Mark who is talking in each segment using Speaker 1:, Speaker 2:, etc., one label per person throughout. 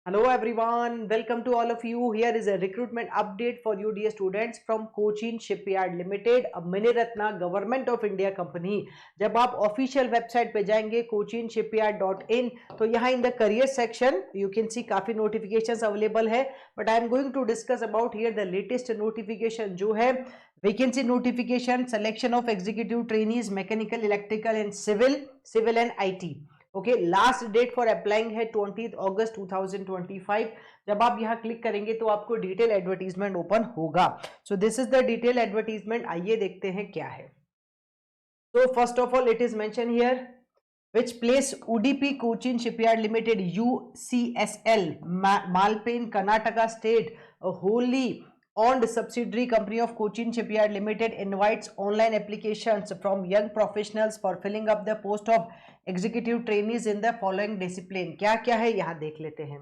Speaker 1: Hello everyone, welcome to all of you. Here is a recruitment update for you dear students from Cochin Shipyard Limited, a Mini Ratna Government of India company. जब आप official website पे जाएंगे cochinshipyard.in तो यहाँ in the career section you can see काफी notifications available है, but I am going to discuss about here the latest notification जो है vacancy notification selection of executive trainees mechanical electrical and civil and IT. Okay, last date for applying है 20 अगस्त 2025। जब आप यहाँ click करेंगे तो आपको डिटेल एडवर्टीजमेंट ओपन होगा। So this is the detail advertisement. आइए देखते हैं क्या है। So first of all, it is mentioned here which place UDP Cochin Shipyard Limited UCSL Malpane Karnataka State a wholly owned subsidiary company of Cochin Shipyard Limited invites online applications from young professionals for filling up the post of executive trainees in the following discipline। क्या क्या है यहाँ देख लेते हैं।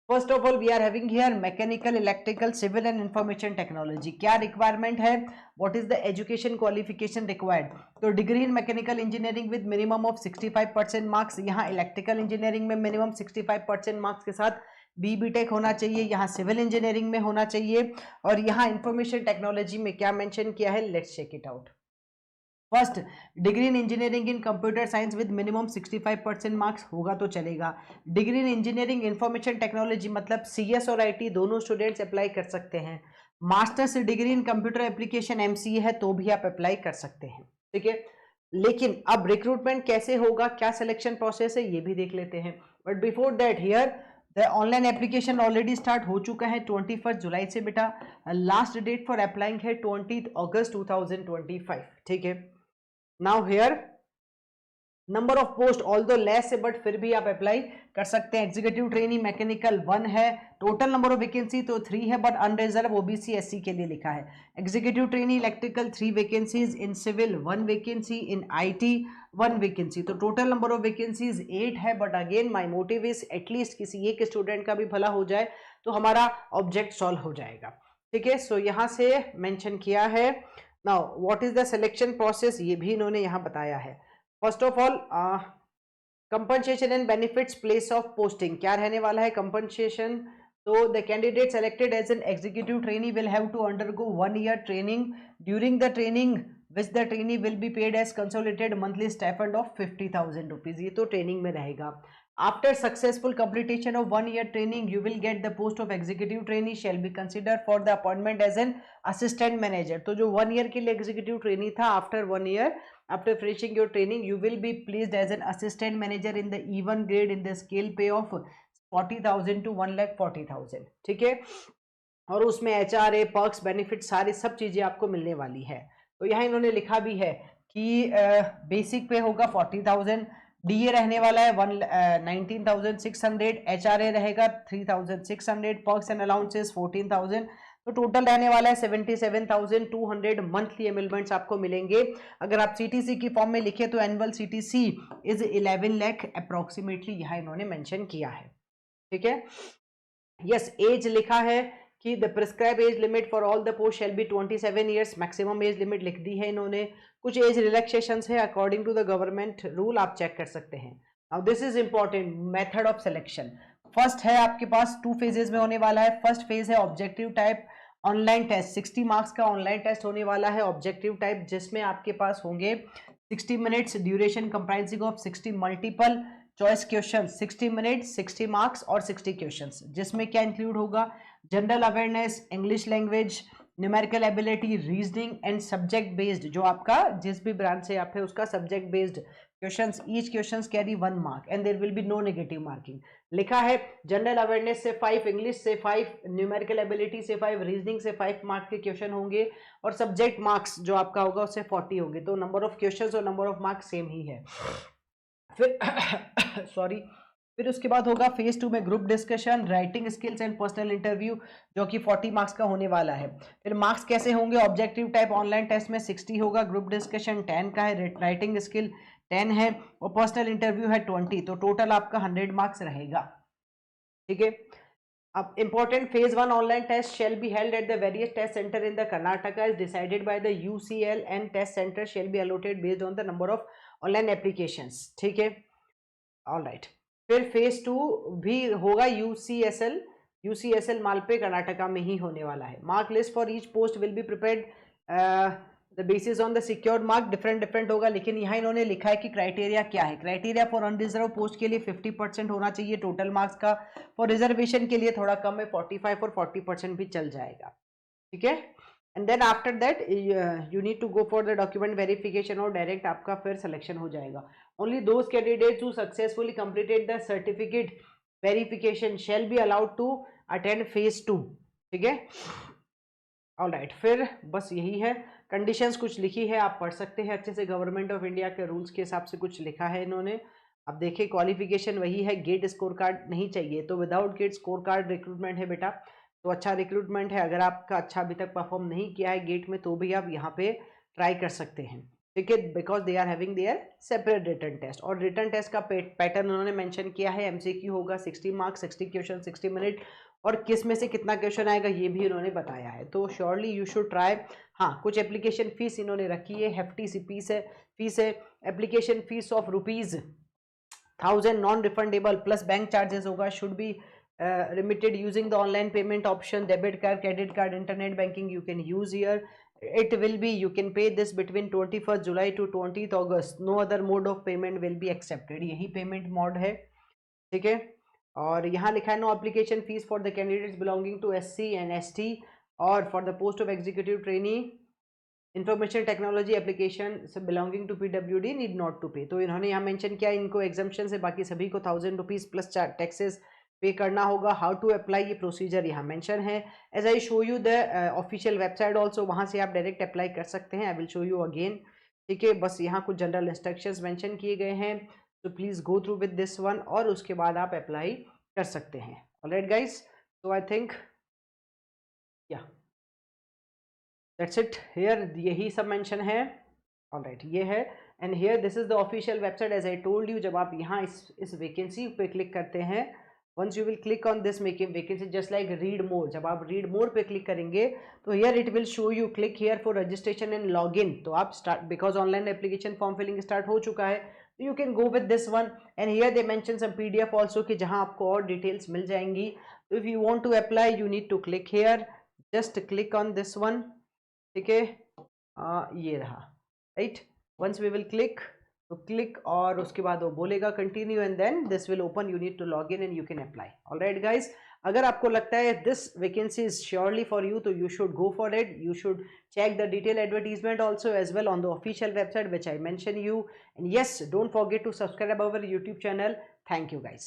Speaker 1: First of all we are having here mechanical electrical civil and information technology. क्या requirement है, what is the education qualification required? तो degree in mechanical engineering with minimum of 65% marks. यहाँ इलेक्ट्रिकल इंजीनियरिंग में मिनिमम 65% मार्क्स के साथ BTech होना चाहिए, यहाँ सिविल इंजीनियरिंग में होना चाहिए, और यहाँ इंफॉर्मेशन टेक्नोलॉजी में क्या मेंशन किया है, let's check it out. First, degree in engineering in computer science with minimum 65% marks होगा तो चलेगा। Degree in engineering information technology मतलब सीएस और आईटी दोनों स्टूडेंट्स अप्लाई कर सकते हैं। Masters degree in computer application MCA है तो भी आप अप्लाई कर सकते हैं, ठीक है। लेकिन अब रिक्रूटमेंट कैसे होगा, क्या सिलेक्शन प्रोसेस है, ये भी देख लेते हैं। But before that here the online application already start हो चुका है 21 जुलाई से बेटा। लास्ट डेट फॉर अप्लाइंग है 20 अगस्त 2025, ठीक है। Now here number of post although less है बट फिर भी आप अप्लाई कर सकते हैं। एग्जीक्यूटिव ट्रेनी मैकेनिकल 1 है, टोटल नंबर ऑफ वैकेंसी तो 3 है बट अनरिजर्व ओबीसी एससी के लिए लिखा है। Executive trainee electrical 3 vacancies, in civil 1 vacancy, in IT 1 vacancy, तो टोटल नंबर ऑफ वैकेंसीज 8 है। But again my motive is at least किसी एक स्टूडेंट का भी भला हो जाए तो हमारा ऑब्जेक्ट सॉल्व हो जाएगा, ठीक है। सो यहाँ से मेंशन किया है। Now what is the selection process, ये भी इन्होंने यहाँ बताया है। First of all compensation and benefits place of posting क्या रहने वाला है कंपनसेशन। तो the candidate selected as an executive trainee will have to undergo 1 year training. During the training which the trainee will be paid as consolidated monthly stipend of 50,000 rupees, ये तो training में रहेगा। After successful completion of 1 year training, you will get the post of executive trainee shall be considered for the appointment as an assistant manager। तो जो 1 year के लिए executive trainee था, after 1 year, after finishing your training, you will be placed as an assistant manager in the E1 grade in the scale pay of 40,000 to 1,40,000, ठीक है। और उसमें HRA perks benefit सारी सब चीजें आपको मिलने वाली है। तो यहाँ इन्होंने लिखा भी है कि बेसिक पे होगा 40,000, डीए रहने वाला है 19,600, एचआरए रहेगा 3,600, पर्क्स एंड अलाउंसेस 14,000, तो टोटल रहने वाला है 77,200 मंथली एमिलमेंट्स आपको मिलेंगे। अगर आप सीटीसी की फॉर्म में लिखे तो annual CTC is 11 lakh approximately, यहाँ इन्होंने मेंशन किया है, ठीक है। यस, एज लिखा है कि the prescribe age limit for all the post shall be 27 years, maximum age limit लिख दी है इन्होंने। कुछ एज रिलैक्सेशंस है according to the government rule, आप चेक कर सकते हैं। Now this is important, method of selection. First है आपके पास 2 फेजेस में होने वाला है। फर्स्ट फेज है objective type online test, 60 marks का ऑनलाइन टेस्ट होने वाला है ऑब्जेक्टिव टाइप, जिसमें आपके पास होंगे 60 minutes duration comprising of 60 multiple choice question, 60 minutes 60 marks और 60 क्वेश्चंस, जिसमें क्या इंक्लूड होगा, general awareness, English language, numerical ability, reasoning and subject based, जो आपका जिस भी ब्रांच से आप है उसका subject based questions, each questions carry 1 mark and there will be no negative marking. लिखा है जनरल अवेयरनेस से 5, इंग्लिश से 5, न्यूमेरिकल एबिलिटी से 5, रीजनिंग से 5 मार्क के क्वेश्चन होंगे, और सब्जेक्ट मार्क्स जो आपका होगा उससे 40 होंगे। तो नंबर ऑफ क्वेश्चंस और नंबर ऑफ मार्क्स सेम ही है। फिर सॉरी फिर उसके बाद होगा फेज 2 में group discussion, writing skills and personal interview, जो कि 40 मार्क्स का होने वाला है। फिर मार्क्स कैसे होंगे, ऑब्जेक्टिव टाइप ऑनलाइन टेस्ट में 60 होगा, ग्रुप डिस्कशन 10 का है, राइटिंग स्किल 10 है और पर्सनल इंटरव्यू है 20, तो टोटल आपका 100 मार्क्स रहेगा, ठीक है। अब important phase 1 online test shall be held at the various test center in the Karnataka is decided by the UCL and test center shall be allotted based on the number of online applications, ठीक है। All right. फिर phase 2 भी होगा यूसीएसएल मालपे कर्नाटका में ही होने वाला है। Mark list for each post will be prepared the basis on the secured mark, different होगा, लेकिन यहाँ इन्होंने लिखा है कि क्राइटेरिया क्या है। क्राइटेरिया फॉर अनरिजर्व पोस्ट के लिए 50% होना चाहिए टोटल मार्क्स का, फॉर रिजर्वेशन के लिए थोड़ा कम है 45 और 40% भी चल जाएगा, ठीक है। And then after that you need to go for the document verification और डायरेक्ट आपका फिर सिलेक्शन हो जाएगा। Only those candidates who successfully completed the certificate verification shall be allowed to attend phase 2, ठीक है। ऑलराइट, फिर बस यही है, कंडीशंस कुछ लिखी है, आप पढ़ सकते हैं अच्छे से, गवर्नमेंट ऑफ इंडिया के रूल्स के हिसाब से कुछ लिखा है इन्होंने। अब देखिए क्वालिफिकेशन वही है, गेट स्कोर कार्ड नहीं चाहिए, तो without gate score card recruitment है बेटा, तो अच्छा रिक्रूटमेंट है। अगर आपका अच्छा अभी तक परफॉर्म नहीं किया है गेट में तो भी आप यहाँ पे ट्राई कर सकते हैं, ठीक है, because they are having their separate written test. और रिटर्न टेस्ट का पैटर्न उन्होंने मेंशन किया है, एमसीक्यू होगा 60 मार्क्स, 60 क्वेश्चन, 60 मिनट, और किस में से कितना क्वेश्चन आएगा ये भी उन्होंने बताया है, तो श्योरली यू शुड ट्राई। हाँ, कुछ एप्लीकेशन फीस इन्होंने रखी है, हेफ्टी सी फीस है, application fees of ₹1000 non refundable plus bank charges होगा, should be remitted using the online payment option, debit card, credit card, internet banking you can use here. It will be, you can pay this between 21st July to 20th August, no other mode of payment will be accepted, यही payment mode है, ठीक है। और यहाँ लिखा है no application fees for the candidates belonging to SC and ST और for the post of executive trainee information technology application belonging to PWD need not to pay. तो इन्होंने यहाँ मेंशन किया इनको एग्जाम्पशन से बाकी सभी को ₹1000 प्लस टैक्सेस पे करना होगा। हाउ टू अप्लाई, ये प्रोसीजर यहाँ मेंशन है। As I show you the official website also, वहाँ से आप डायरेक्ट अप्लाई कर सकते हैं। I will show you again, ठीक है। बस यहाँ कुछ जनरल इंस्ट्रक्शंस मेंशन किए गए हैं, तो please go through with this one और उसके बाद आप अप्लाई कर सकते हैं। Alright guys, so I think yeah that's it here, यही सब मेंशन है। ऑलराइट, ये है, and here this is the official website as I told you. जब आप यहाँ इस वैकेंसी पे क्लिक करते हैं, once you will click on this making vacancy just like read more, जब आप read more पे click करेंगे तो here it will show you click here for registration and login, तो आप start because online application form filling start हो चुका है, you can go with this one and here they mention some PDF also कि जहाँ आपको और details मिल जाएंगी। तो if you want to apply you need to click here, just click on this one, ठीक है। ये रहा, right, once we will click, तो क्लिक और उसके बाद वो बोलेगा continue and then this will open, you need to log in and you can apply. Alright guys, अगर आपको लगता है this vacancy is surely for you, तो you should go for it. You should check the detailed advertisement also as well on the official website which I mentioned you, and yes, don't forget to subscribe our YouTube channel. Thank you guys.